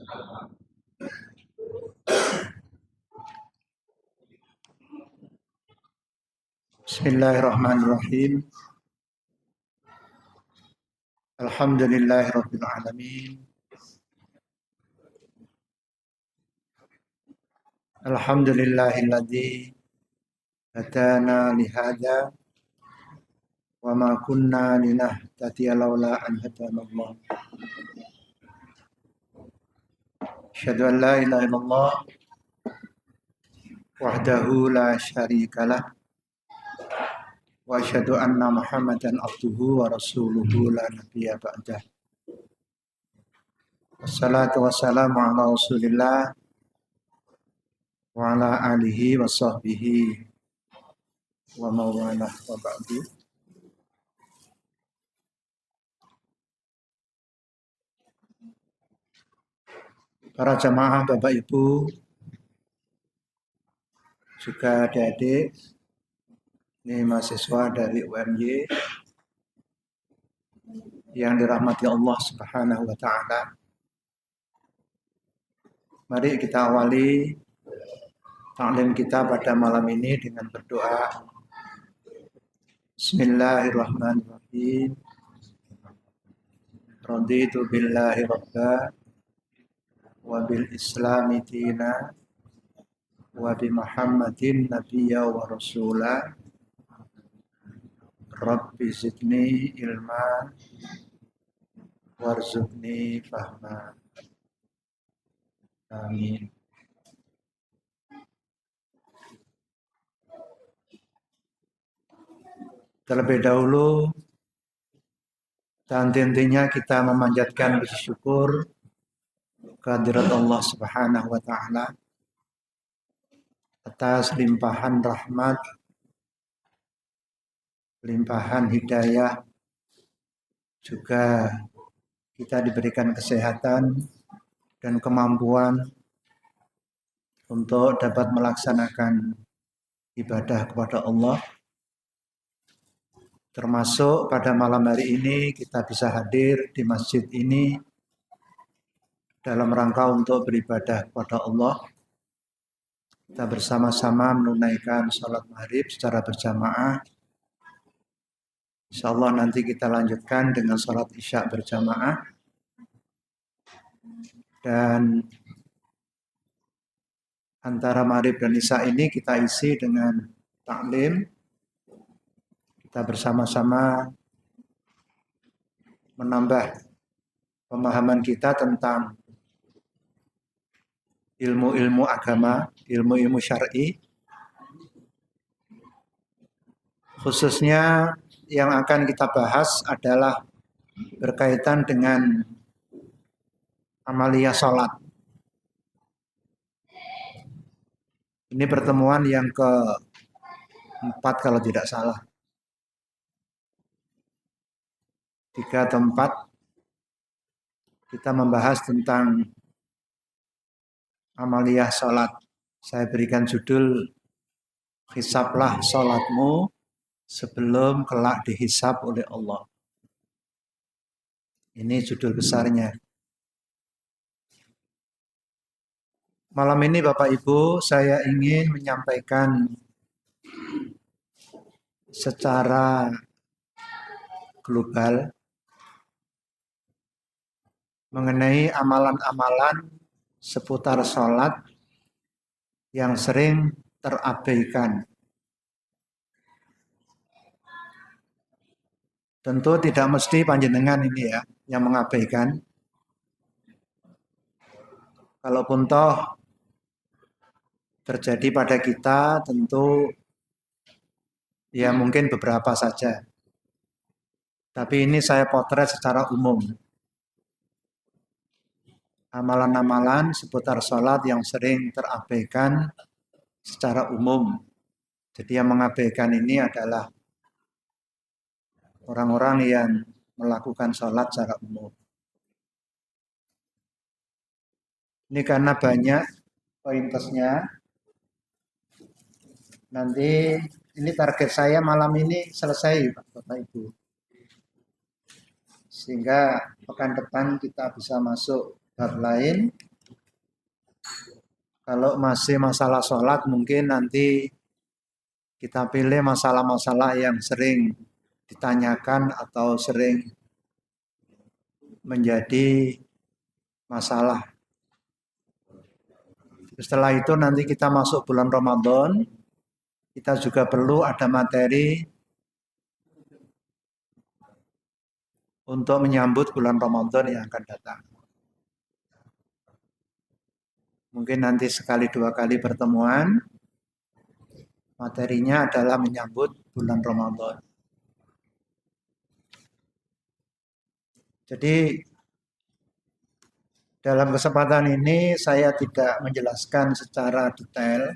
Bismillahirrahmanirrahim. Alhamdulillahirabbil alamin. Alhamdulillahilladzi hadana li hadza wa ma kunna linahtadiya laula an hadanallah. Asyhadu an la ilaha illallah wahdahu la syarikalah wa asyhadu anna Muhammadan abduhu wa rasuluhu la nabiyya ba'dah. Wassalatu wassalamu ala Rasulillah wa ala alihi wa sahbihi wa mawalah wa ba'du. Para jamaah Bapak Ibu, juga adik-adik, ini mahasiswa dari UMY yang dirahmati Allah Subhanahu wa taala. Mari kita awali taklim kita pada malam ini dengan berdoa. Bismillahirrahmanirrahim. Raditu billahi rabba wa bil islami dina wa bi Muhammadin nabiyya wa rasula. Rabbi zidni ilma warzuqni fahma. Amin. Terlebih dahulu dan intinya kita memanjatkan bersyukur kehadirat Allah Subhanahu wa taala atas limpahan rahmat, limpahan hidayah, juga kita diberikan kesehatan dan kemampuan untuk dapat melaksanakan ibadah kepada Allah. Termasuk pada malam hari ini kita bisa hadir di masjid ini dalam rangka untuk beribadah kepada Allah. Kita bersama-sama menunaikan sholat maghrib secara berjamaah. Insya Allah nanti kita lanjutkan dengan sholat isya berjamaah. Dan antara maghrib dan isya ini kita isi dengan taklim. Kita bersama-sama menambah pemahaman kita tentang ilmu-ilmu agama, ilmu-ilmu syar'i. Khususnya yang akan kita bahas adalah berkaitan dengan amaliyah sholat. Ini pertemuan yang keempat kalau tidak salah. 3 atau 4 kita membahas tentang amaliyah sholat. Saya berikan judul Hisablah sholatmu sebelum kelak dihisab oleh Allah. Ini judul besarnya. Malam ini Bapak Ibu, saya ingin menyampaikan secara global mengenai amalan-amalan seputar sholat yang sering terabaikan. Tentu tidak mesti panjenengan ini ya yang mengabaikan. Kalaupun toh terjadi pada kita, tentu ya mungkin beberapa saja. Tapi ini saya potret secara umum. Amalan-amalan seputar sholat yang sering terabaikan secara umum. Jadi yang mengabaikan ini adalah orang-orang yang melakukan sholat secara umum. Ini karena banyak pointersnya. Nanti ini target saya malam ini selesai Bapak Ibu. Sehingga pekan depan kita bisa masuk bab lain Kalau masih masalah sholat mungkin nanti kita pilih masalah-masalah yang sering ditanyakan atau sering menjadi masalah. Setelah itu nanti kita masuk bulan Ramadan, kita juga perlu ada materi untuk menyambut bulan Ramadan yang akan datang. Mungkin nanti sekali dua kali pertemuan, materinya adalah menyambut bulan Ramadan. Jadi dalam kesempatan ini saya tidak menjelaskan secara detail,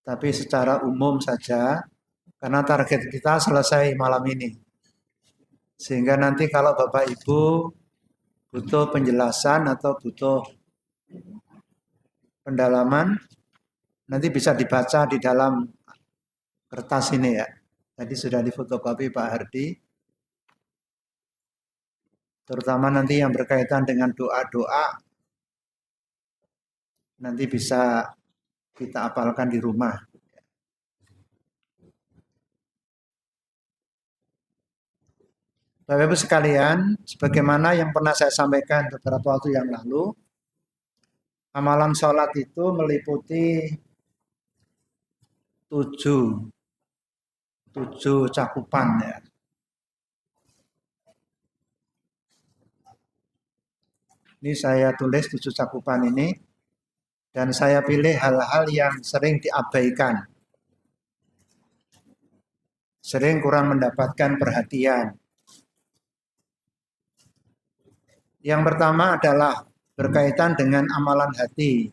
tapi secara umum saja, karena target kita selesai malam ini. Sehingga nanti kalau Bapak Ibu butuh penjelasan atau butuh pendalaman, nanti bisa dibaca di dalam kertas ini ya. Tadi sudah difotokopi Pak Hardi. Terutama nanti yang berkaitan dengan doa-doa, nanti bisa kita apalkan di rumah. Bapak Ibu sekalian, sebagaimana yang pernah saya sampaikan beberapa waktu yang lalu, amalan sholat itu meliputi tujuh cakupan ya. Ini saya tulis 7 cakupan ini, dan saya pilih hal-hal yang sering diabaikan, sering kurang mendapatkan perhatian. Yang pertama adalah berkaitan dengan amalan hati.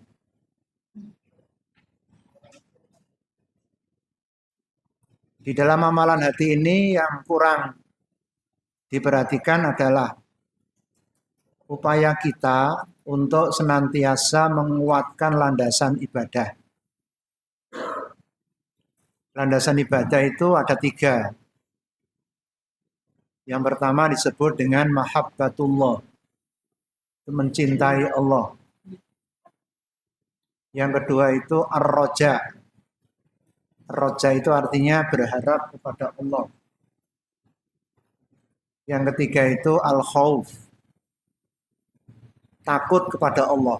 Di dalam amalan hati ini yang kurang diperhatikan adalah upaya kita untuk senantiasa menguatkan landasan ibadah. Landasan ibadah itu ada 3. Yang pertama disebut dengan mahabbatullah, mencintai Allah. Yang kedua itu ar-roja. Ar-roja itu artinya berharap kepada Allah. Yang ketiga itu al-khauf, takut kepada Allah.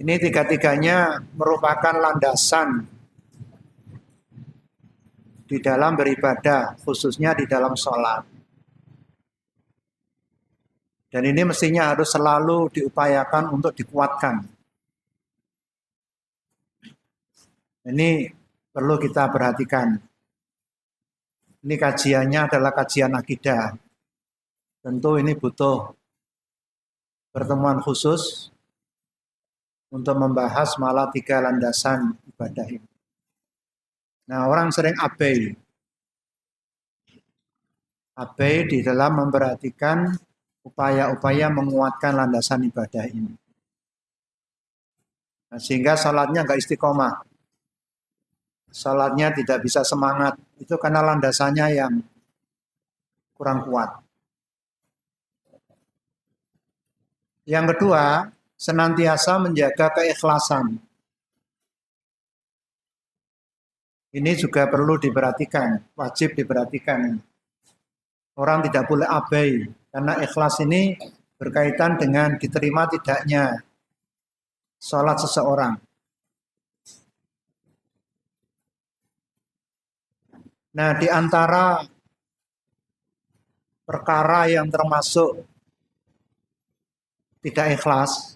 Ini 3-tiganya merupakan landasan di dalam beribadah, khususnya di dalam sholat. Dan ini mestinya harus selalu diupayakan untuk dikuatkan. Ini perlu kita perhatikan. Ini kajiannya adalah kajian akidah. Tentu ini butuh pertemuan khusus untuk membahas malah 3 landasan ibadah ini. Nah, orang sering abai di dalam memperhatikan upaya-upaya menguatkan landasan ibadah ini. Nah, sehingga salatnya nggak istiqomah. Salatnya tidak bisa semangat. Itu karena landasannya yang kurang kuat. Yang kedua, senantiasa menjaga keikhlasan. Ini juga perlu diperhatikan, wajib diperhatikan. Orang tidak boleh abai, karena ikhlas ini berkaitan dengan diterima tidaknya sholat seseorang. Nah, di antara perkara yang termasuk tidak ikhlas,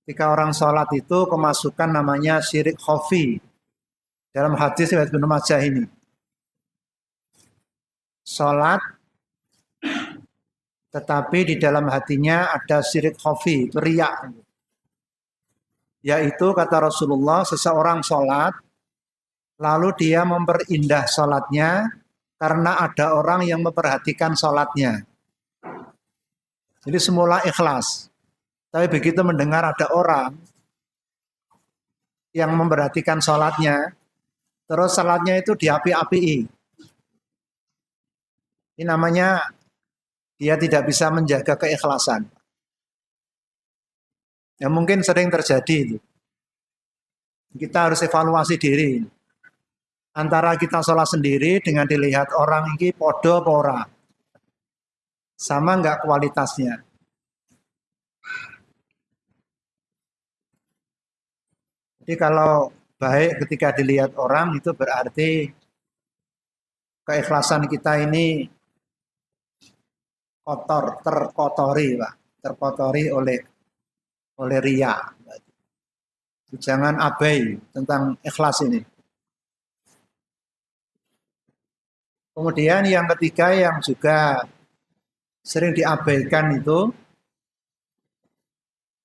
ketika orang sholat itu kemasukan namanya syirik khafi. Dalam hadis riwayat Ibnu Majah ini, sholat tetapi di dalam hatinya ada syirik khafi, riya. Yaitu kata Rasulullah, seseorang sholat lalu dia memperindah sholatnya karena ada orang yang memperhatikan sholatnya. Jadi semula ikhlas, tapi begitu mendengar ada orang yang memperhatikan sholatnya, terus sholatnya itu diapi-apii. Ini namanya dia tidak bisa menjaga keikhlasan. Ya mungkin sering terjadi itu. Kita harus evaluasi diri. Antara kita sholat sendiri dengan dilihat orang ini podo apa ora. Sama enggak kualitasnya. Jadi kalau baik ketika dilihat orang itu berarti keikhlasan kita ini kotor, terkotori, Pak. Terkotori oleh riya. Jangan abai tentang ikhlas ini. Kemudian yang ketiga yang juga sering diabaikan itu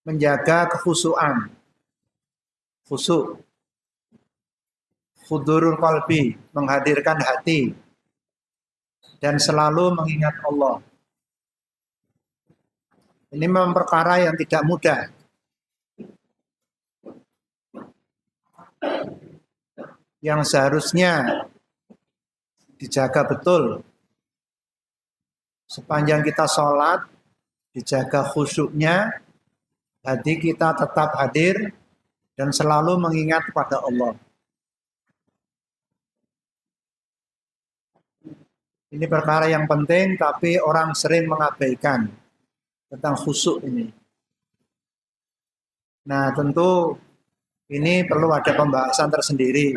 menjaga kekhusyuan. Khusyuk. Hudurul qalbi, menghadirkan hati dan selalu mengingat Allah. Ini memang perkara yang tidak mudah. Yang seharusnya dijaga betul. Sepanjang kita sholat, dijaga khusyuknya, hati kita tetap hadir dan selalu mengingat kepada Allah. Ini perkara yang penting, tapi orang sering mengabaikan tentang khusyuk ini. Nah, tentu ini perlu ada pembahasan tersendiri.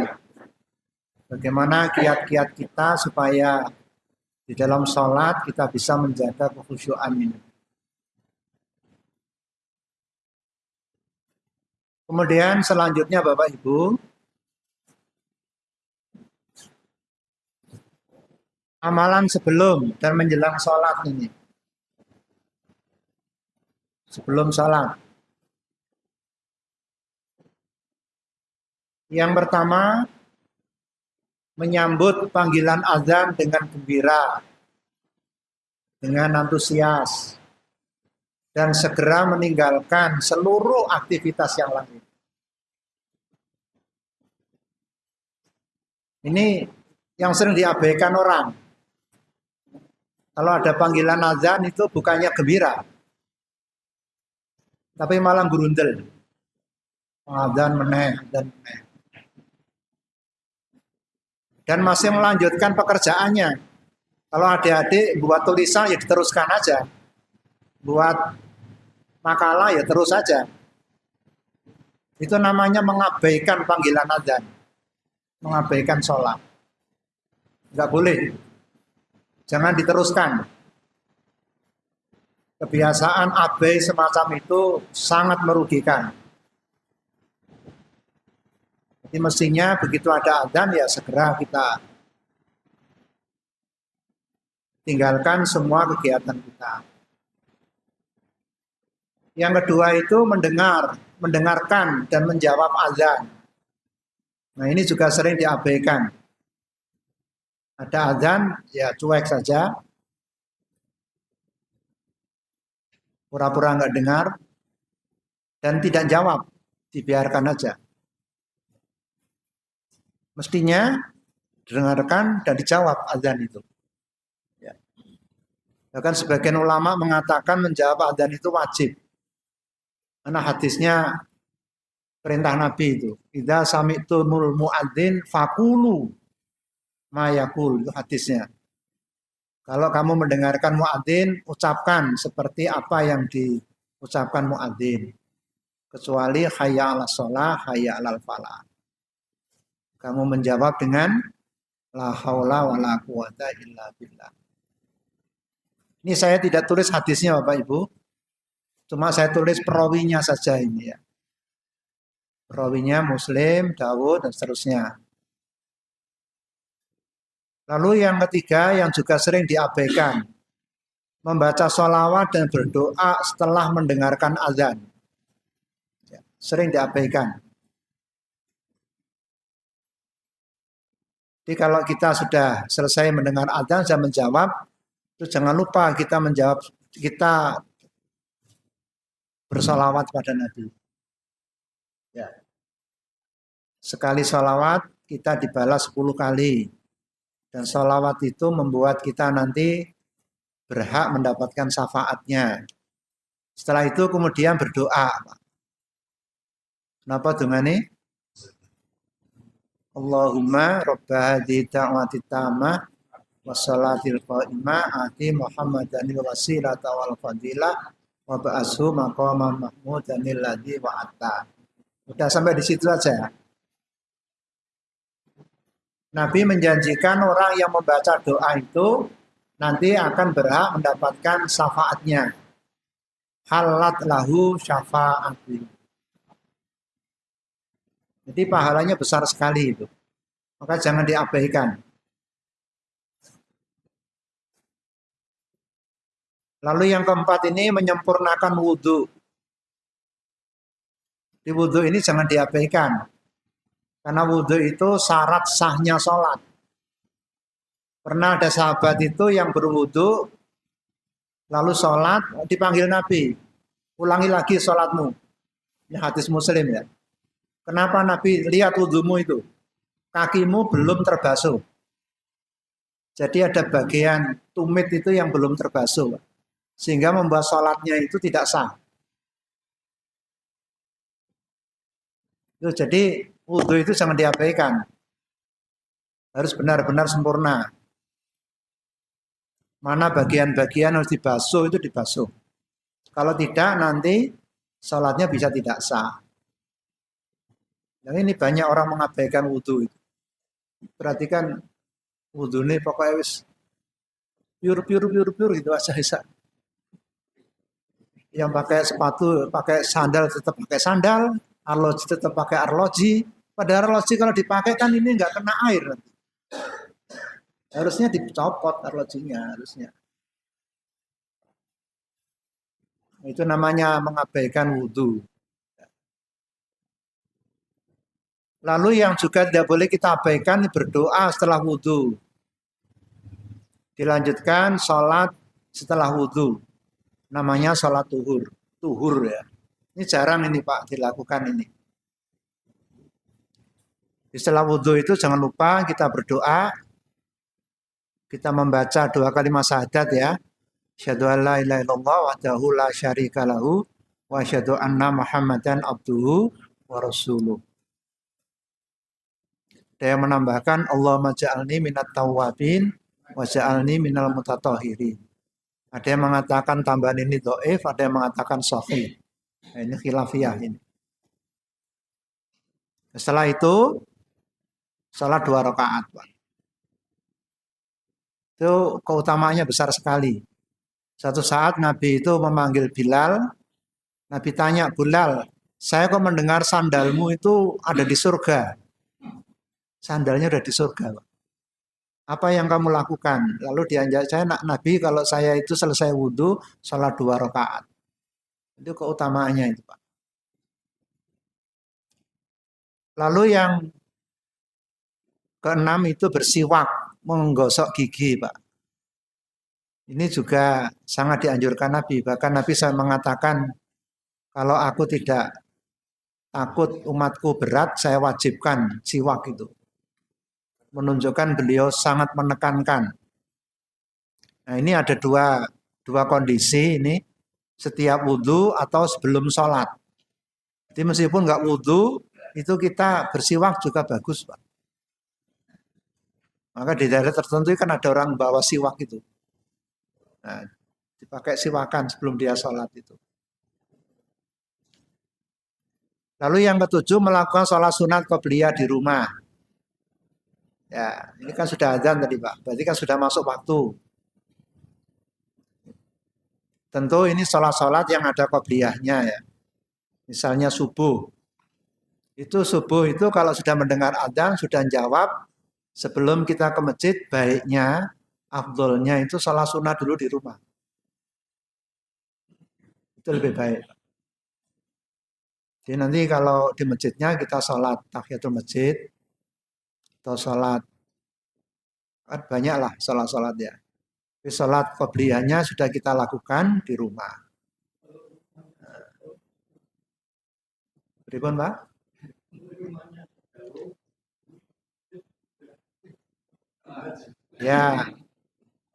Bagaimana kiat-kiat kita supaya di dalam sholat kita bisa menjaga kekhusyuan ini. Kemudian selanjutnya Bapak Ibu, amalan sebelum dan menjelang sholat ini. Sebelum sholat. Yang pertama, menyambut panggilan azan dengan gembira, dengan antusias, dan segera meninggalkan seluruh aktivitas yang lain. Ini yang sering diabaikan orang. Kalau ada panggilan azan itu bukannya gembira, tapi malah gerundel. Azan meneh, azan meneh. Dan masih melanjutkan pekerjaannya. Kalau adik-adik buat tulisan ya diteruskan aja. Buat makalah ya terus saja. Itu namanya mengabaikan panggilan azan. Mengabaikan sholat. Enggak boleh. Jangan diteruskan. Kebiasaan abai semacam itu sangat merugikan. Jadi mestinya begitu ada azan ya segera kita tinggalkan semua kegiatan kita. Yang kedua itu mendengarkan dan menjawab azan. Nah ini juga sering diabaikan. Ada azan ya cuek saja. Pura-pura nggak dengar dan tidak jawab, dibiarkan aja. Mestinya didengarkan dan dijawab azan itu. Ya. Bahkan sebagian ulama mengatakan menjawab azan itu wajib. Karena hadisnya perintah Nabi itu. Idza sami'tumul muadzin faqulu ma yaqul, itu hadisnya. Kalau kamu mendengarkan muadzin, ucapkan seperti apa yang diucapkan muadzin. Kecuali hayya 'alas shalah, hayya 'alal falah. Kamu menjawab dengan la haula wala quwata illa billah. Ini saya tidak tulis hadisnya Bapak Ibu. Cuma saya tulis perawinya saja ini ya. Perawinya Muslim, Dawud dan seterusnya. Lalu yang ketiga yang juga sering diabaikan. Membaca sholawat dan berdoa setelah mendengarkan azan. Ya, sering diabaikan. Jadi kalau kita sudah selesai mendengar azan dan menjawab, terus jangan lupa kita menjawab, kita bersolawat pada Nabi. Ya. Sekali solawat kita dibalas 10 kali. Dan solawat itu membuat kita nanti berhak mendapatkan syafaatnya. Setelah itu kemudian berdoa. Napa dungane? Allahumma rabba hadhihi da'wati tammah wassalatil qa'imah ati Muhammadanil wasilata wal fadilah wa ba'ashu maqaman mahmudanil ladzi wa'atta. Udah sampai di situ aja. Nabi menjanjikan orang yang membaca doa itu nanti akan berhak mendapatkan syafaatnya. Halat lahu syafa'ati. Jadi pahalanya besar sekali itu. Maka jangan diabaikan. Lalu yang keempat ini menyempurnakan wudhu. Di wudhu ini jangan diabaikan. Karena wudhu itu syarat sahnya sholat. Pernah ada sahabat itu yang berwudhu, lalu sholat, dipanggil Nabi. Ulangi lagi sholatmu. Ini hadis Muslim ya. Kenapa Nabi lihat wudhumu itu? Kakimu belum terbasuh. Jadi ada bagian tumit itu yang belum terbasuh. Sehingga membuat sholatnya itu tidak sah. Jadi wudhu itu jangan diabaikan. Harus benar-benar sempurna. Mana bagian-bagian harus dibasuh itu dibasuh. Kalau tidak nanti sholatnya bisa tidak sah. Dan ini banyak orang mengabaikan wudhu itu. Perhatikan wudhu ini pokoknya wis pure gitu aja. Yang pakai sepatu, pakai sandal tetap pakai sandal, arloji tetap pakai arloji. Padahal arloji kalau dipakai kan ini nggak kena air. Harusnya dicopot arlojinya, harusnya. Itu namanya mengabaikan wudhu. Lalu yang juga tidak boleh kita abaikan berdoa setelah wudhu. Dilanjutkan sholat setelah wudhu. Namanya sholat tuhur. Tuhur ya. Ini jarang ini Pak dilakukan ini. Setelah wudhu itu jangan lupa kita berdoa. Kita membaca dua kalimat syahadat ya. Asyhadu an la ilaha illallah wahdahu la syarika lahu wa asyhadu anna Muhammadan abduhu wa rasuluh. Ada yang menambahkan Allahumma ja'alni minat tawwabin wa ja'alni minal mutatahhirin. Ada yang mengatakan tambahan ini dhaif, ada yang mengatakan sahih. Nah, ini khilafiyah ini. Setelah itu salat 2 rakaat. Itu keutamaannya besar sekali. Satu saat Nabi itu memanggil Bilal. Nabi tanya, Bilal, saya kok mendengar sandalmu itu ada di surga. Sandalnya udah di surga. Apa yang kamu lakukan? Lalu dianjak saya, Nabi kalau saya itu selesai wudhu, sholat 2 rakaat. Itu keutamaannya itu Pak. Lalu yang keenam itu bersiwak, menggosok gigi Pak. Ini juga sangat dianjurkan Nabi. Bahkan Nabi saya mengatakan, kalau aku tidak takut umatku berat, saya wajibkan siwak itu. Menunjukkan beliau sangat menekankan. Nah ini ada dua kondisi ini, setiap wudhu atau sebelum sholat. Jadi meskipun nggak wudhu, itu kita bersiwak juga bagus Pak. Maka di daerah tertentu kan ada orang bawa siwak itu. Nah, dipakai siwakan sebelum dia sholat itu. Lalu yang ketujuh melakukan sholat sunat qobliyah di rumah. Ya, ini kan sudah adzan tadi Pak, berarti kan sudah masuk waktu. Tentu ini sholat-sholat yang ada qobliyahnya ya. Misalnya subuh. Itu subuh itu kalau sudah mendengar adzan, sudah jawab, sebelum kita ke masjid, baiknya, afdolnya itu sholat sunat dulu di rumah. Itu lebih baik. Jadi nanti kalau di masjidnya kita sholat tahiyatul masjid, atau sholat, kan banyak lah sholat-sholat ya. Tapi sholat qobliyahnya sudah kita lakukan di rumah. Berikut Pak.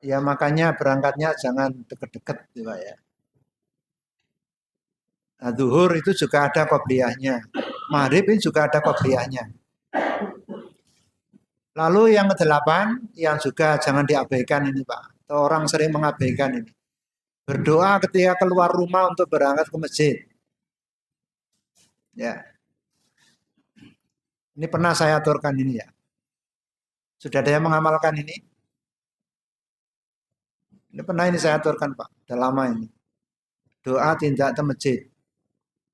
Ya makanya berangkatnya jangan deket-deket gitu Pak ya. Nah, zuhur itu juga ada qobliyahnya. maghrib ini juga ada qobliyahnya. Lalu yang kedelapan, yang juga jangan diabaikan ini Pak. Orang sering mengabaikan ini. Berdoa ketika keluar rumah untuk berangkat ke masjid. Ya. Ini pernah saya aturkan ini ya. Sudah ada yang mengamalkan ini? Ini pernah ini saya aturkan Pak. Sudah lama ini. Doa tindak ke masjid.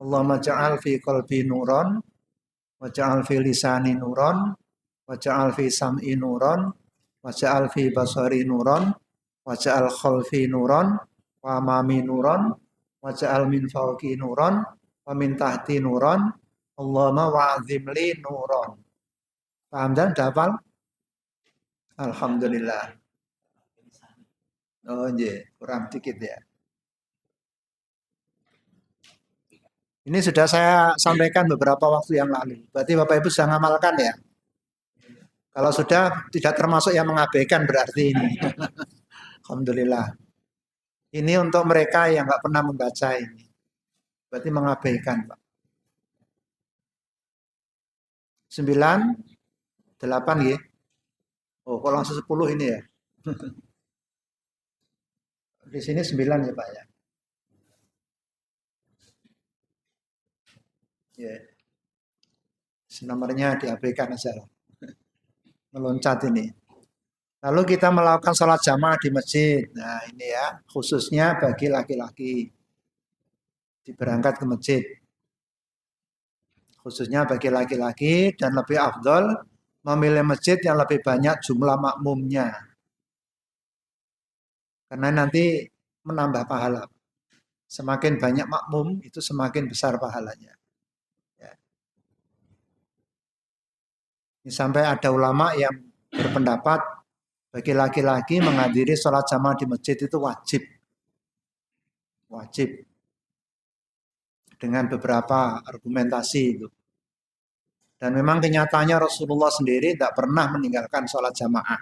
Allahumma ja'al fi qalbi nuron, wa ja'al fi lisani nuron, wa ja'al fi sam'i nuron, wa ja'al fi basari nuron, wa ja'al khalfi nuron, wa amami nuron, wa ja'al min fawqi nuron, wa min tahti nuron, Allahumma wa'azim li nuron. Paham dan hafal? Alhamdulillah. Oh iya, kurang dikit ya. Ini sudah saya sampaikan beberapa waktu yang lalu. Berarti Bapak Ibu sudah ngamalkan ya? Kalau sudah tidak termasuk yang mengabaikan berarti ini. Alhamdulillah. Ini untuk mereka yang nggak pernah membaca ini. Berarti mengabaikan Pak. 9, 8 ya. Oh, kok langsung 10 ini ya. Di sini 9 ya Pak ya. Ya. Nomornya diabaikan aja. Meloncat ini. Lalu kita melakukan sholat jamaah di masjid. Nah ini ya, khususnya bagi laki-laki. Berangkat ke masjid. Khususnya bagi laki-laki dan lebih afdol memilih masjid yang lebih banyak jumlah makmumnya. Karena nanti menambah pahala. Semakin banyak makmum itu semakin besar pahalanya. Sampai ada ulama yang berpendapat bagi laki-laki menghadiri sholat jamaah di masjid itu wajib. Wajib. Dengan beberapa argumentasi itu. Dan memang kenyataannya Rasulullah sendiri tidak pernah meninggalkan sholat jamaah.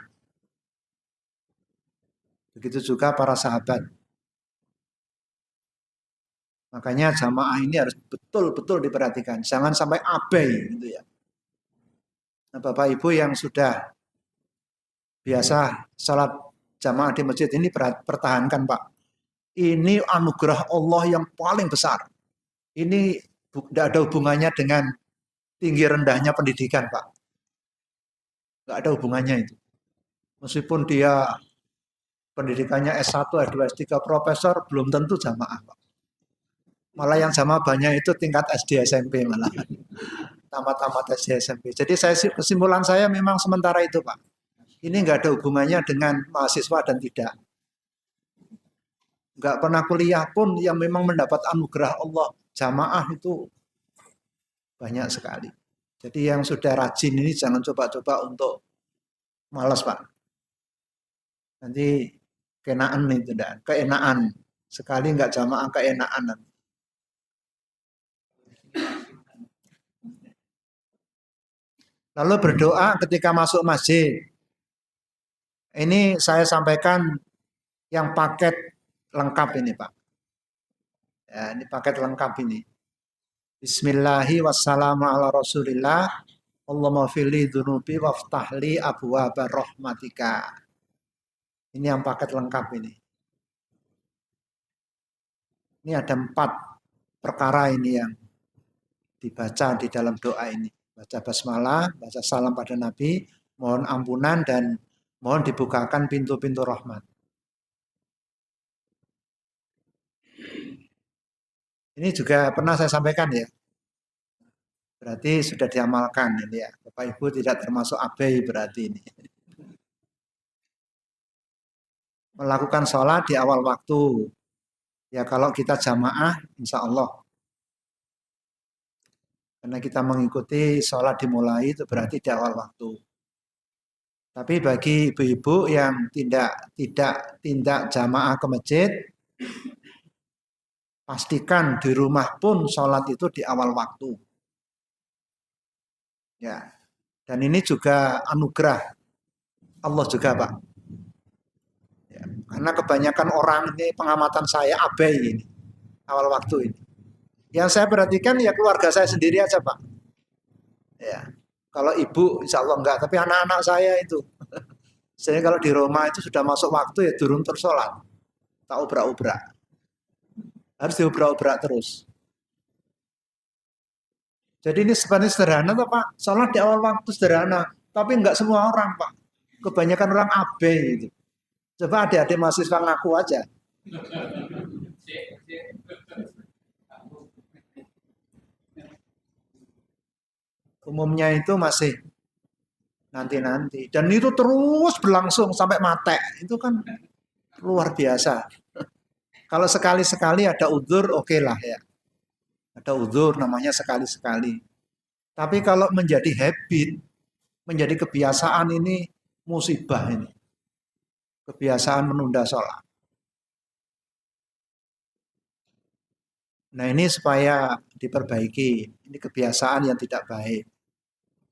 Begitu juga para sahabat. Makanya jamaah ini harus betul-betul diperhatikan. Jangan sampai abai gitu ya. Nah, Bapak Ibu yang sudah biasa sholat jamaah di masjid ini pertahankan Pak. Ini anugerah Allah yang paling besar. Ini tidak ada hubungannya dengan tinggi rendahnya pendidikan Pak. Tidak ada hubungannya itu. Meskipun dia pendidikannya S1, S2, S3, profesor, belum tentu jamaah Pak. Malah yang jamaah banyak itu tingkat SD, SMP malah. Tamat-tamat SD, SMP. Jadi kesimpulan saya memang sementara itu Pak. Ini nggak ada hubungannya dengan mahasiswa dan tidak. Nggak pernah kuliah pun yang memang mendapat anugerah Allah. Jamaah itu banyak sekali. Jadi yang sudah rajin ini jangan coba-coba untuk malas Pak. Nanti kenaan itu dan keenaan. Sekali nggak jamaah keenaan. Lalu berdoa ketika masuk masjid. Ini saya sampaikan yang paket lengkap ini Pak. Ya, ini paket lengkap ini. Bismillahi wassalamu ala rasulillah. Allahumma fili dhunubi waftahli abwaaba rahmatika. Ini yang paket lengkap ini. Ini ada 4 perkara ini yang dibaca di dalam doa ini. Baca basmalah, baca salam pada Nabi, mohon ampunan dan mohon dibukakan pintu-pintu rahmat. Ini juga pernah saya sampaikan ya. Berarti sudah diamalkan ini ya. Bapak Ibu tidak termasuk abai berarti ini. Melakukan sholat di awal waktu. Ya kalau kita jamaah, insya Allah. Karena kita mengikuti sholat dimulai itu berarti di awal waktu. Tapi bagi ibu-ibu yang tidak jamaah ke masjid, pastikan di rumah pun sholat itu di awal waktu. Ya, dan ini juga anugerah Allah juga Pak. Ya, karena kebanyakan orang ini pengamatan saya abai ini awal waktu ini. Yang saya perhatikan ya keluarga saya sendiri aja Pak. Ya. Kalau ibu insya Allah enggak, tapi anak-anak saya itu. Saya kalau di Roma itu sudah masuk waktu ya turun tersolat. Tak obrak-obrak. Harus diobrak-obrak terus. Jadi ini sebenarnya sederhana tuh Pak. Sholat di awal waktu sederhana. Tapi enggak semua orang Pak. Kebanyakan orang abai gitu. Coba adik-adik mahasiswa ngaku aja. Umumnya itu masih nanti-nanti. Dan itu terus berlangsung sampai mate. Itu kan luar biasa. Kalau sekali-sekali ada udzur, oke lah ya. Ada udzur namanya sekali-sekali. Tapi kalau menjadi habit, menjadi kebiasaan ini musibah ini. Kebiasaan menunda sholat. Nah ini supaya diperbaiki. Ini kebiasaan yang tidak baik.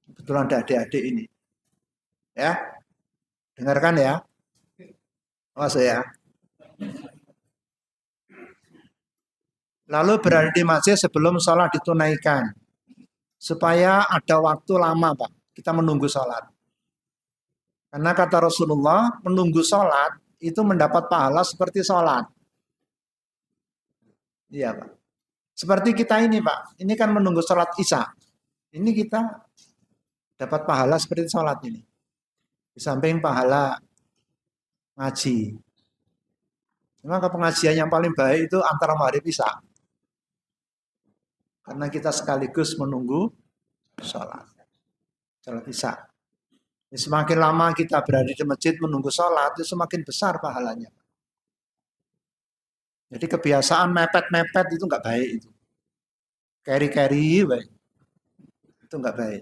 Kebetulan ada adik-adik ini. Ya, dengarkan ya. Awas ya. Lalu berada di masjid sebelum sholat ditunaikan. Supaya ada waktu lama Pak. Kita menunggu sholat. Karena kata Rasulullah, menunggu sholat itu mendapat pahala seperti sholat. Iya Pak. Seperti kita ini Pak. Ini kan menunggu sholat isya. Ini kita dapat pahala seperti sholat ini. Di samping pahala ngaji. Maka pengajian yang paling baik itu antara maghrib isya. Karena kita sekaligus menunggu sholat. Sholat isya. Semakin lama kita berada di masjid menunggu sholat, itu semakin besar pahalanya. Jadi kebiasaan mepet-mepet itu nggak baik itu. Carry-carry baik. Itu nggak baik.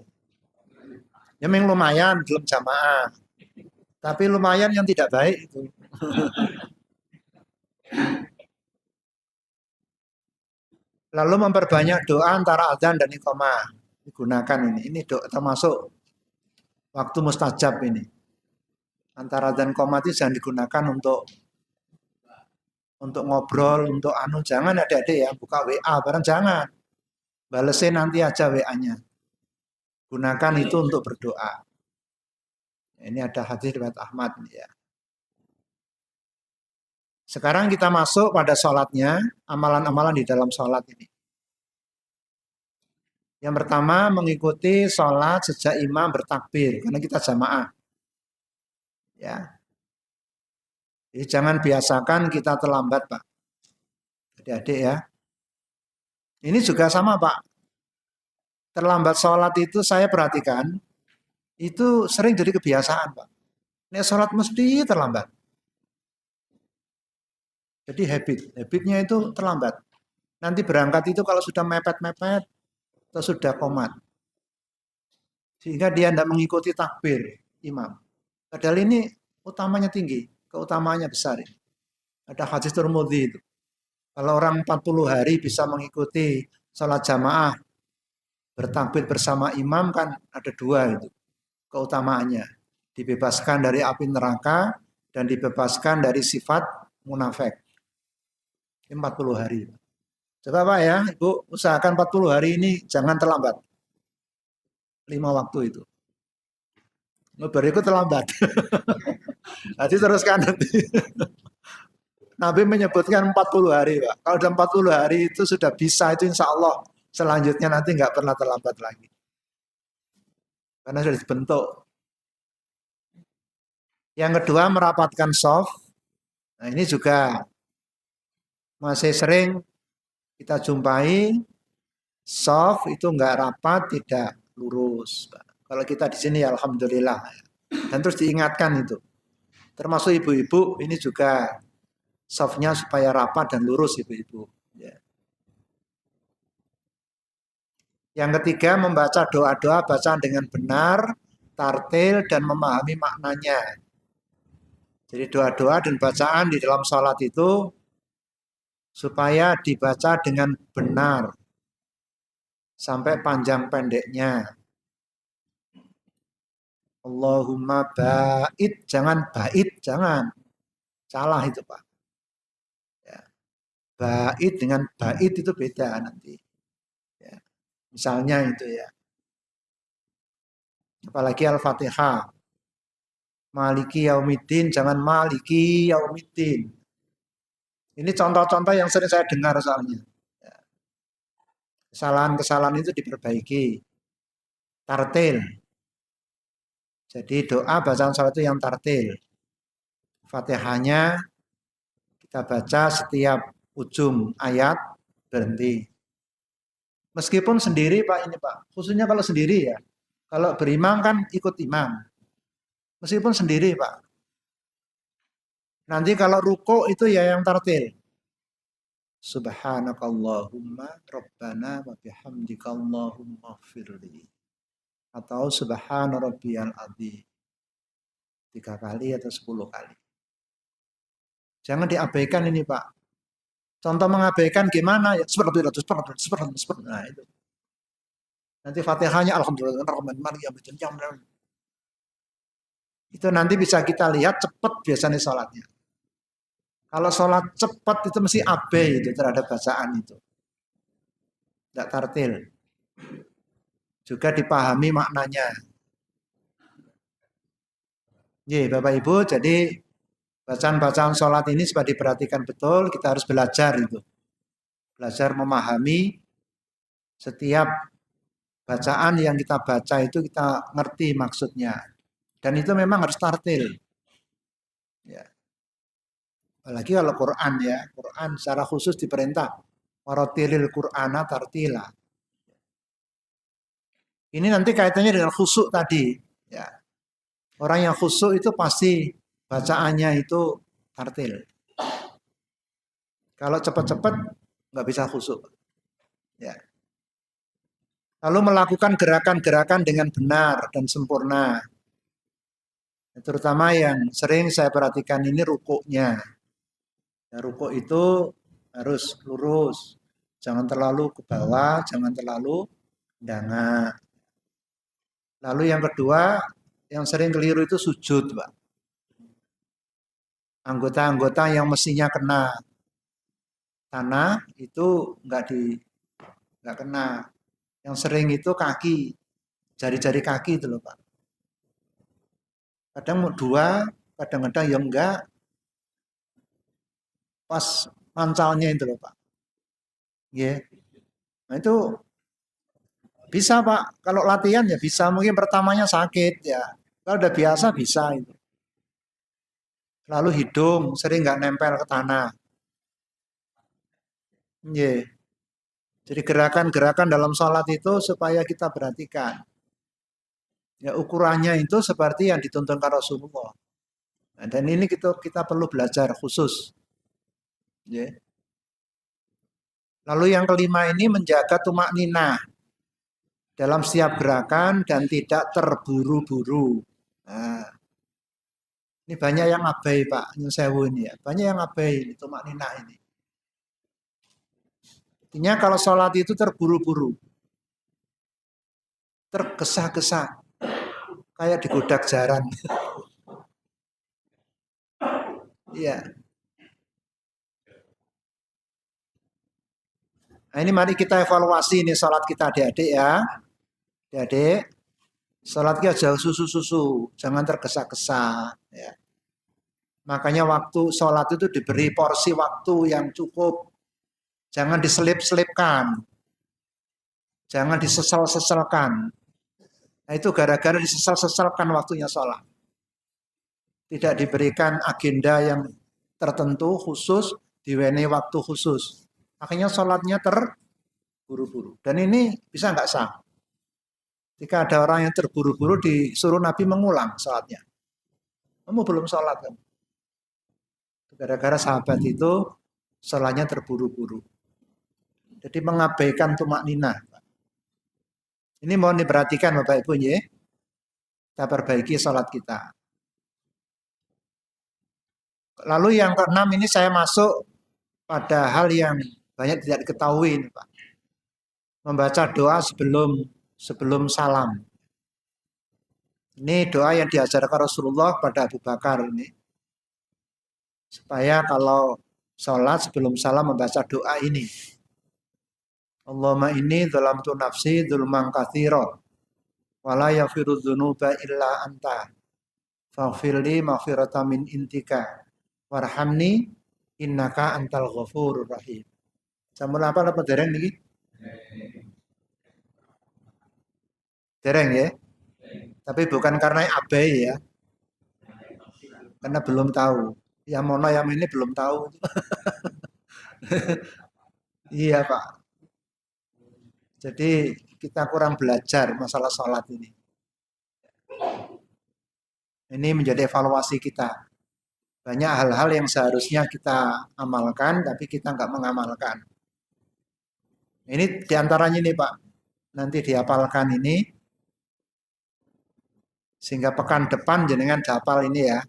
Ya memang lumayan belum jamaah. Tapi lumayan yang tidak baik itu. Lalu memperbanyak doa antara adzan dan iqamah. Digunakan ini. Ini doa termasuk waktu mustajab ini. Antara adzan iqamah itu jangan digunakan untuk ngobrol, untuk anu. Jangan adik-adik ya, buka WA bareng jangan. Balesin nanti aja WA-nya. Gunakan itu untuk berdoa. Ini ada hadis riwayat Ahmad ya. Sekarang kita masuk pada sholatnya, amalan-amalan di dalam sholat ini. Yang pertama mengikuti sholat sejak imam bertakbir, karena kita jamaah. Ya, jadi jangan biasakan kita terlambat Pak. Adik-adik ya. Ini juga sama Pak. Terlambat sholat itu saya perhatikan, itu sering jadi kebiasaan Pak. Ini sholat mesti terlambat. Jadi habitnya itu terlambat. Nanti berangkat itu kalau sudah mepet-mepet, atau sudah komat. Sehingga dia tidak mengikuti takbir imam. Padahal ini utamanya tinggi, keutamaannya besar. Ada hadis Tirmidzi itu. Kalau orang 40 hari bisa mengikuti sholat jamaah, bertakbir bersama imam kan ada dua itu keutamaannya. Dibebaskan dari api neraka dan dibebaskan dari sifat munafik. 40 hari. Coba Pak ya, Ibu usahakan 40 hari ini jangan terlambat. 5 waktu itu. Berikut terlambat. Nanti teruskan nanti. Nabi menyebutkan 40 hari Pak. Kalau dalam 40 hari itu sudah bisa itu insya Allah. Selanjutnya nanti nggak pernah terlambat lagi. Karena sudah dibentuk. Yang kedua merapatkan soft. Nah ini juga masih sering kita jumpai soft itu nggak rapat, tidak lurus. Kalau kita di sini alhamdulillah. Dan terus diingatkan itu. Termasuk ibu-ibu ini juga softnya supaya rapat dan lurus ibu-ibu. Ya. Yang ketiga membaca doa-doa bacaan dengan benar, tartil dan memahami maknanya. Jadi doa-doa dan bacaan di dalam sholat itu supaya dibaca dengan benar sampai panjang pendeknya. Allahumma ba'id, jangan ba'id, jangan. Salah itu Pak. Ya. Ba'id dengan ba'id itu beda nanti. Ya. Misalnya itu ya. Apalagi Al-Fatihah. Maliki yaumiddin, jangan maliki yaumiddin. Ini contoh-contoh yang sering saya dengar soalnya. Kesalahan-kesalahan itu diperbaiki. Tartil. Jadi doa bacaan salat itu yang tartil. Fatihahnya kita baca setiap ujung ayat berhenti. Meskipun sendiri Pak ini Pak, khususnya kalau sendiri ya. Kalau berimam kan ikut imam. Meskipun sendiri Pak. Nanti kalau ruko itu ya yang tartil. Subhanakallahumma rabbana wa bihamdika Allahumma firli. Atau subhana rabbiyal adzim. 3 kali atau 10 kali. Jangan diabaikan ini Pak. Contoh mengabaikan gimana? Ya, seperti itu. Nah, itu. Nanti Fatihahnya alhamdulillah itu nanti bisa kita lihat cepat biasanya sholatnya. Kalau sholat cepat itu mesti abai itu terhadap bacaan itu. Tidak tartil. Juga dipahami maknanya. Ya, Bapak Ibu, jadi bacaan-bacaan sholat ini supaya diperhatikan betul, kita harus belajar itu. Belajar memahami setiap bacaan yang kita baca itu kita ngerti maksudnya. Dan itu memang harus tartil. Ya. Apalagi kalau Quran ya, Quran secara khusus diperintah. Waratilil Qur'ana tartila. Ini nanti kaitannya dengan khusyuk tadi. Ya. Orang yang khusyuk itu pasti bacaannya itu tartil. Kalau cepat-cepat nggak bisa khusyuk. Ya. Lalu melakukan gerakan-gerakan dengan benar dan sempurna. Terutama yang sering saya perhatikan ini rukuknya. Ya, rukuk itu harus lurus. Jangan terlalu ke bawah, jangan terlalu danga. Lalu yang kedua, yang sering keliru itu sujud, Pak. Anggota-anggota yang mestinya kena tanah itu nggak kena. Yang sering itu kaki, jari-jari kaki itu loh Pak. Kadang mau dua, kadang-kadang yang enggak. Pas mancalnya itu loh Pak. Yeah. Nah itu bisa Pak, kalau latihan ya bisa. Mungkin pertamanya sakit ya. Kalau udah biasa bisa itu. Lalu hidung sering nggak nempel ke tanah. Yeah. Jadi gerakan-gerakan dalam sholat itu supaya kita perhatikan. Ya ukurannya itu seperti yang dituntunkan Rasulullah. Nah, dan ini kita perlu belajar khusus. Yeah. Lalu yang kelima ini menjaga tumak ninah dalam setiap gerakan dan tidak terburu-buru. Nah, ini banyak yang abai Pak, nyusewu ini ya. Banyak yang abai tumak ninah ini. Artinya kalau sholat itu terburu-buru, tergesa-gesa, kayak digodak jaran. Iya. Nah ini mari kita evaluasi ini sholat kita adik-adik ya. Adik-adik, sholat kita jauh susu-susu, jangan tergesa-gesa. Ya. Makanya waktu sholat itu diberi porsi waktu yang cukup. Jangan diselip-selipkan. Jangan disesal-sesalkan. Nah itu gara-gara disesal-sesalkan waktunya sholat. Tidak diberikan agenda yang tertentu khusus, diwenehi waktu khusus. Akhirnya sholatnya terburu-buru. Dan ini bisa nggak sah. Jika ada orang yang terburu-buru disuruh Nabi mengulang sholatnya. Kamu belum sholat kamu. Gara-gara sahabat itu sholatnya terburu-buru. Jadi mengabaikan tumak ninah. Ini mohon diperhatikan Bapak Ibu ya. Kita perbaiki sholat kita. Lalu yang keenam ini saya masuk pada hal yang banyak tidak diketahui Pak. Membaca doa sebelum salam. Ini doa yang diajarkan Rasulullah pada Abu Bakar ini. Supaya kalau sholat sebelum salam membaca doa ini. Allahumma inni dzalamtu nafsi dzulman katsira wala yaghfiru dzunuba illa anta faghfirli maghfiratan min intika warhamni innaka antal ghafurur rahim. Sampun apa dereng niki? Dereng ya. Tapi bukan karena abai ya. Karena belum tahu. Yang mono yang ini belum tahu. Iya Pak. Jadi kita kurang belajar masalah sholat ini. Ini menjadi evaluasi kita. Banyak hal-hal yang seharusnya kita amalkan, tapi kita nggak mengamalkan. Ini diantaranya nih Pak. Nanti dihafalkan ini. Sehingga pekan depan jenengan hafal ini ya.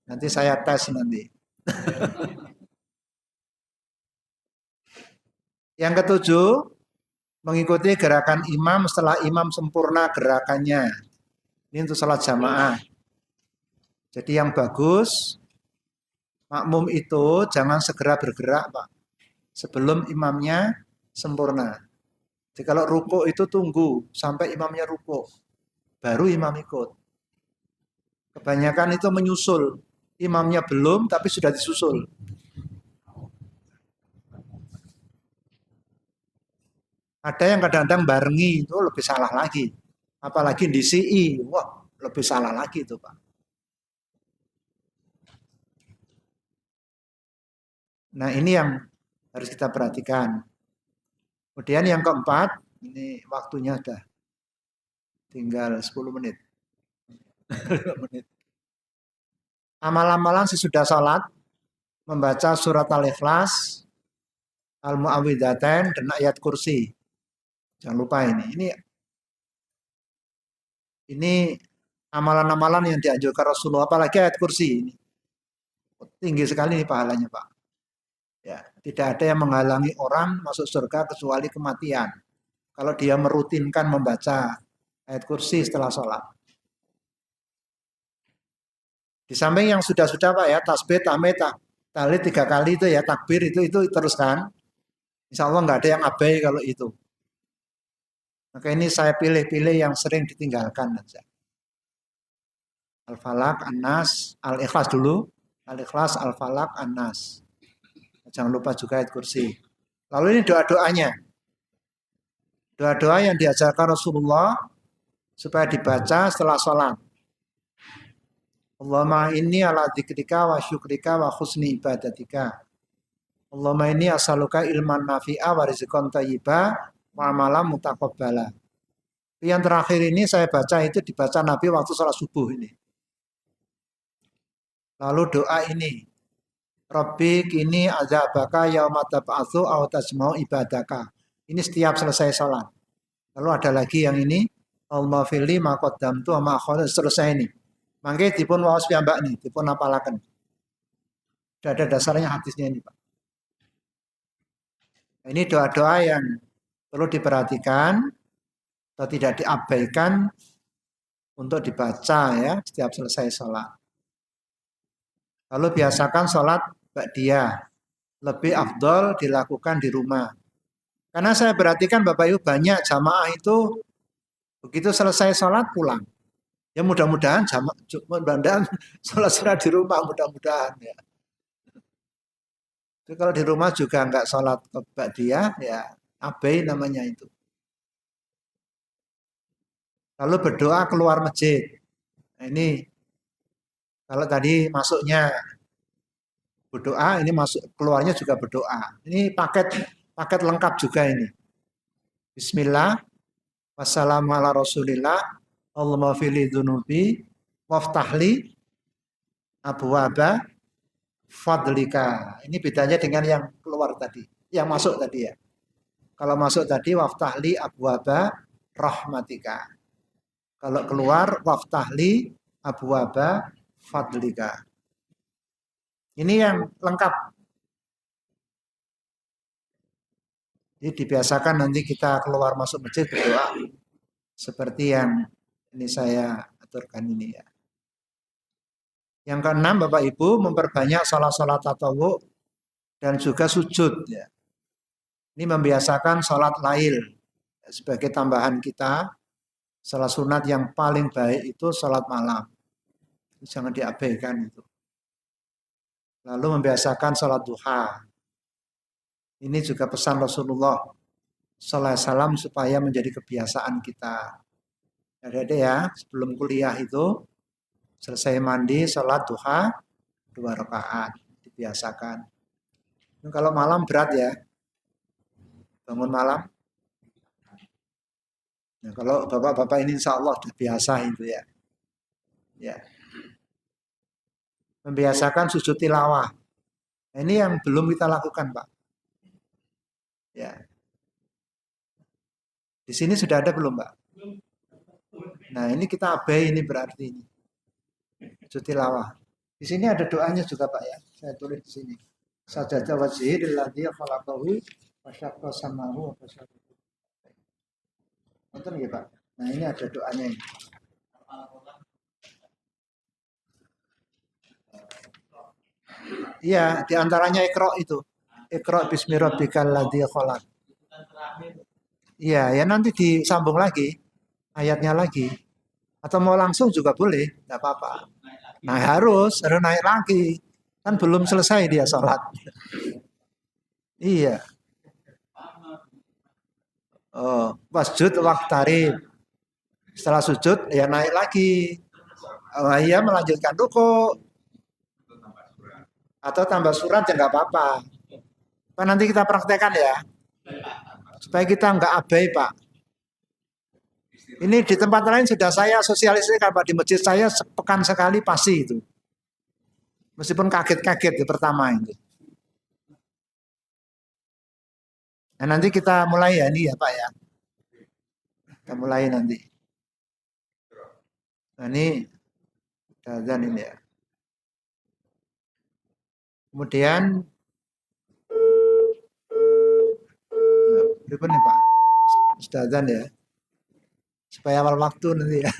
Nanti saya tes nanti. Yang ketujuh, mengikuti gerakan imam setelah imam sempurna gerakannya. Ini untuk salat jamaah. Jadi yang bagus, makmum itu jangan segera bergerak Pak. Sebelum imamnya sempurna. Jadi kalau ruku itu tunggu sampai imamnya ruku. Baru imam ikut. Kebanyakan itu menyusul. Imamnya belum tapi sudah disusul. Ada yang kadang-kadang barengi itu lebih salah lagi. Apalagi di CI, wah lebih salah lagi itu Pak. Nah ini yang harus kita perhatikan. Kemudian yang keempat, ini waktunya sudah tinggal 10 menit. Amal-amalan sesudah sholat, membaca surat Al-Ikhlas, Al-Mu'awwidzatain, dan ayat kursi. Jangan lupa ini. Ini amalan-amalan yang dianjurkan Rasulullah, apalagi ayat kursi ini. Tinggi sekali ini pahalanya Pak. Ya, tidak ada yang menghalangi orang masuk surga kecuali kematian. Kalau dia merutinkan membaca ayat kursi setelah sholat. Di samping yang sudah-sudah Pak ya, tasbih, tahmid, tahlil 3 kali itu ya, takbir itu terus kan. Insya Allah nggak ada yang abai kalau itu. Maka ini saya pilih-pilih yang sering ditinggalkan saja. Al-Falaq, An-Nas, Al-Ikhlas dulu. Al-Ikhlas, Al-Falaq, An-Nas. Jangan lupa juga ayat kursi. Lalu ini doa-doanya. Doa-doa yang diajarkan Rasulullah supaya dibaca setelah sholat. Allahumma inni ala dzikrika wa syukrika wa husni ibadatika. Allahumma inni as'aluka ilman nafi'a wa rizqan thayyiba wa amalan mutaqabbala. Yang terakhir ini saya baca itu dibaca Nabi waktu sholat subuh ini. Lalu doa ini. Rabbi kini azabaka yauma tab'atsu aw tasma'u ibadaka. Ini setiap selesai sholat. Lalu ada lagi yang ini. Allahumma firli ma qaddamtu wa ma akhartu, selesai ini. Mangke dipun waos piyambak nih, dipun apalaken. Sudah ada dasarnya hadisnya ini, Pak. Ini doa-doa yang perlu diperhatikan atau tidak diabaikan untuk dibaca ya setiap selesai sholat. Lalu biasakan sholat ba'diyah. Lebih afdol dilakukan di rumah. Karena saya perhatikan Bapak Ibu banyak jamaah itu begitu selesai sholat pulang. Ya mudah-mudahan sholat sunnah di rumah mudah-mudahan ya. Jadi kalau di rumah juga enggak sholat ba'diyah ya abai namanya itu. Lalu berdoa keluar masjid. Nah, ini kalau tadi masuknya berdoa, ini masuk keluarnya juga berdoa. Ini paket lengkap juga ini. Bismillah, wassalamu ala rasulillah, Allahumma fili dunubi, waftahli, abwaba, fadlika. Ini bedanya dengan yang keluar tadi, yang masuk tadi ya. Kalau masuk tadi, waftahli, abwaba, rahmatika. Kalau keluar, waftahli, abwaba, fadlika. Ini yang lengkap. Jadi dibiasakan nanti kita keluar masuk masjid berdoa. Seperti yang ini saya aturkan ini ya. Yang keenam Bapak Ibu memperbanyak sholat-sholat tatawwu dan juga sujud ya. Ini membiasakan sholat lail sebagai tambahan kita Salat sunat yang paling baik itu salat malam. Jangan diabaikan itu. Lalu membiasakan salat duha. Ini juga pesan Rasulullah sallallahu alaihi wasallam supaya menjadi kebiasaan kita. Ada ya, sebelum kuliah itu selesai mandi salat duha 2 rakaat dibiasakan. Kalau malam berat ya. Bangun malam. Nah, kalau bapak-bapak ini insya Allah sudah biasa itu ya. Ya. Membiasakan sujud tilawah. Nah, ini yang belum kita lakukan, Pak. Ya. Di sini sudah ada belum, Pak? Nah, ini kita abai ini berarti ini. Sujud tilawah. Di sini ada doanya juga, Pak ya. Saya tulis di sini. Sajada wajhi lilladzi khalaqahu wa syaqqa samahu wa basarahu. Nonton ya, Pak. Nah, ini ada doanya ini. Iya, diantaranya Iqra itu. Iqra bismi rabbikal ladzi khalaq. Iya, ya nanti disambung lagi ayatnya lagi. Atau mau langsung juga boleh, tidak apa-apa. Nah harus naik lagi. Kan belum selesai dia sholat. Iya. Oh, wasjud waqtarib. Setelah sujud ya naik lagi. Oh, iya melanjutkan ruku. Atau tambah surat ya nggak apa-apa. Nah, nanti kita praktekkan ya. Supaya kita nggak abai, Pak. Ini di tempat lain sudah saya sosialisasikan, Pak. Di masjid saya sepekan sekali pasti itu. Meskipun kaget-kaget di pertama itu. Nah, nanti kita mulai ya ini ya, Pak ya. Kita mulai nanti. Nah, ini azan ini ya. Kemudian berikut nih Pak. Sudah azan ya. Supaya awal waktu nanti ya.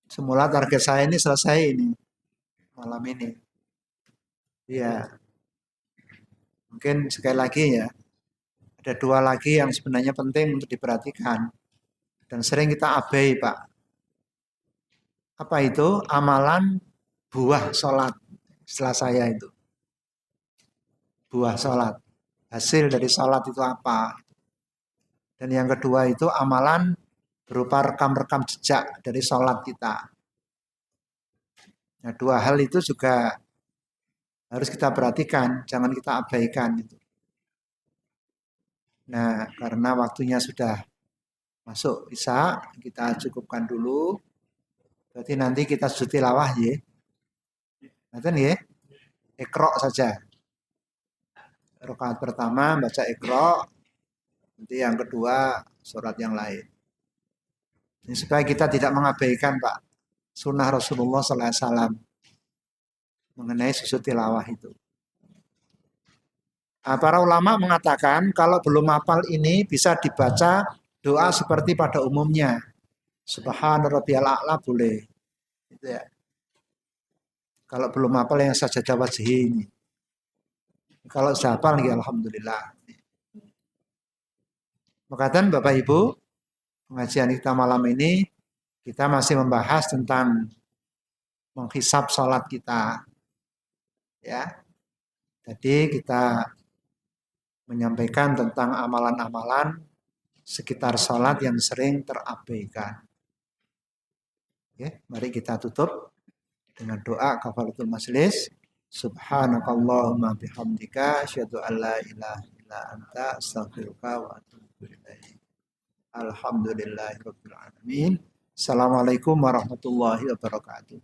Semula target saya ini selesai ini. Malam ini. Iya. Mungkin sekali lagi ya. Ada 2 lagi yang sebenarnya penting untuk diperhatikan. Dan sering kita abai, Pak. Apa itu? Amalan buah sholat. Setelah saya itu. Buah sholat. Hasil dari sholat itu apa? Dan yang kedua itu amalan berupa rekam-rekam jejak dari sholat kita. Nah, 2 hal itu juga harus kita perhatikan, jangan kita abaikan. Nah, karena waktunya sudah masuk isya, kita cukupkan dulu. Berarti nanti kita sujud tilawah ya. Nanti ya, Iqra saja. Rakaat pertama baca Iqra, nanti yang kedua surat yang lain. Ini supaya kita tidak mengabaikan Pak sunnah Rasulullah SAW mengenai sujud tilawah itu. Nah, para ulama mengatakan kalau belum hafal ini bisa dibaca doa seperti pada umumnya. Subhana rabbiyal a'la boleh. Gitu ya. Kalau belum hafal yang sajadah wajhi ini. Kalau sudah hafal ya alhamdulillah. Makatan Bapak Ibu, pengajian kita malam ini kita masih membahas tentang menghisab sholat kita. Ya. Jadi kita menyampaikan tentang amalan-amalan sekitar sholat yang sering terabaikan. Oke, mari kita tutup dengan doa kafaratul majlis. Subhanakallahumma bihamdika asyhadu an la ilaha illa anta astaghfiruka wa atubu ilaik. Alhamdulillahirabbil alamin. Assalamualaikum warahmatullahi wabarakatuh.